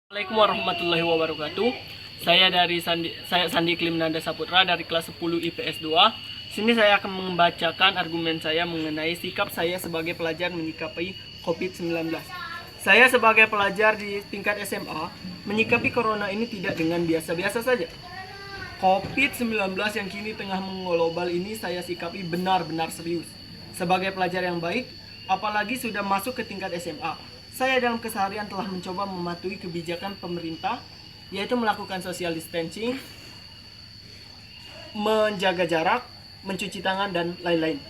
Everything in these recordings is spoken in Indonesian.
Assalamualaikum warahmatullahi wabarakatuh. Saya Sandi Klimnanda Saputra dari kelas 10 IPS 2. Sini saya akan membacakan argumen saya mengenai sikap saya sebagai pelajar menyikapi COVID-19. Saya sebagai pelajar di tingkat SMA menyikapi corona ini tidak dengan biasa-biasa saja. COVID-19 yang kini tengah mengglobal ini saya sikapi benar-benar serius. Sebagai pelajar yang baik, apalagi sudah masuk ke tingkat SMA. Saya dalam keseharian telah mencoba mematuhi kebijakan pemerintah, yaitu melakukan social distancing, menjaga jarak, mencuci tangan, dan lain-lain.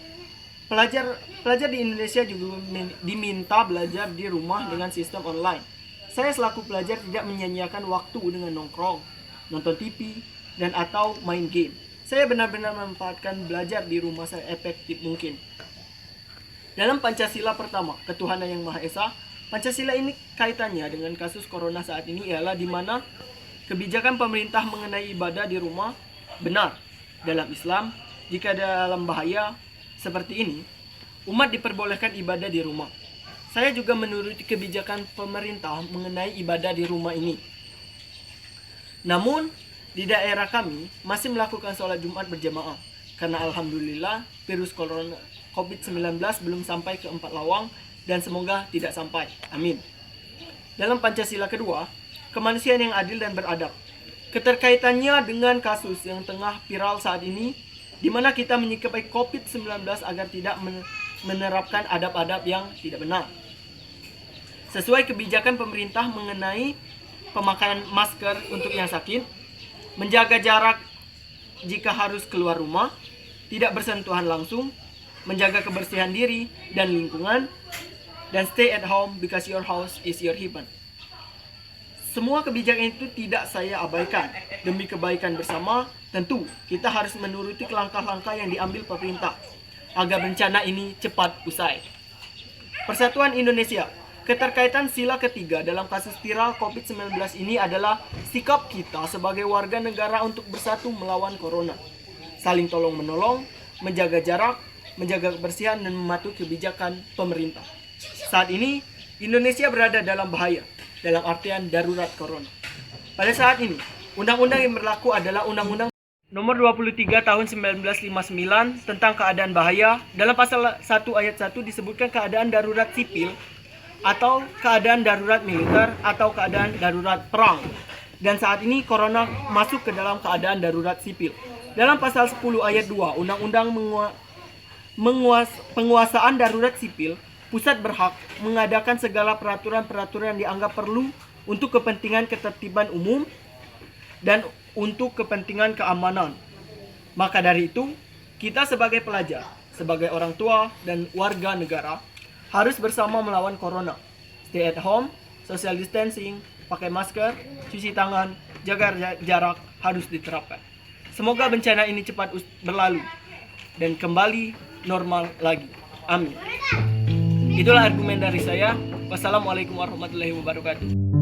Pelajar di Indonesia juga diminta belajar di rumah dengan sistem online. Saya selaku pelajar tidak menyia-nyiakan waktu dengan nongkrong, nonton TV, dan atau main game. Saya benar-benar memanfaatkan belajar di rumah seefektif mungkin. Dalam Pancasila pertama, Ketuhanan Yang Maha Esa, Pancasila ini kaitannya dengan kasus corona saat ini ialah di mana kebijakan pemerintah mengenai ibadah di rumah benar. Dalam Islam, jika dalam bahaya seperti ini, umat diperbolehkan ibadah di rumah. Saya juga menuruti kebijakan pemerintah mengenai ibadah di rumah ini. Namun, di daerah kami masih melakukan sholat Jumat berjamaah. Karena alhamdulillah virus corona COVID-19 belum sampai ke 4 lawang dan semoga tidak sampai. Amin. Dalam Pancasila kedua, kemanusiaan yang adil dan beradab. Keterkaitannya dengan kasus yang tengah viral saat ini, di mana kita menyikapi COVID-19 agar tidak menerapkan adab-adab yang tidak benar. Sesuai kebijakan pemerintah mengenai pemakaian masker untuk yang sakit, menjaga jarak jika harus keluar rumah, tidak bersentuhan langsung, menjaga kebersihan diri dan lingkungan, dan stay at home because your house is your heaven. Semua kebijakan itu tidak saya abaikan. Demi kebaikan bersama, tentu kita harus menuruti langkah-langkah yang diambil pemerintah agar bencana ini cepat usai. Persatuan Indonesia. Keterkaitan sila ketiga dalam kasus viral COVID-19 ini adalah sikap kita sebagai warga negara untuk bersatu melawan corona. Saling tolong-menolong, menjaga jarak, menjaga kebersihan, dan mematuhi kebijakan pemerintah. Saat ini, Indonesia berada dalam bahaya, dalam artian darurat corona. Pada saat ini, undang-undang yang berlaku adalah Undang-Undang Nomor 23 Tahun 1959 tentang keadaan bahaya. Dalam pasal 1 ayat 1 disebutkan keadaan darurat sipil atau keadaan darurat militer atau keadaan darurat perang. Dan saat ini corona masuk ke dalam keadaan darurat sipil. Dalam pasal 10 ayat 2 Undang-Undang penguasaan darurat sipil, pusat berhak mengadakan segala peraturan-peraturan yang dianggap perlu untuk kepentingan ketertiban umum dan untuk kepentingan keamanan. Maka dari itu, kita sebagai pelajar, sebagai orang tua dan warga negara harus bersama melawan corona. Stay at home, social distancing, pakai masker, cuci tangan, jaga jarak harus diterapkan. Semoga bencana ini cepat berlalu dan kembali normal lagi. Amin. Itulah argumen dari saya. Wassalamualaikum warahmatullahi wabarakatuh.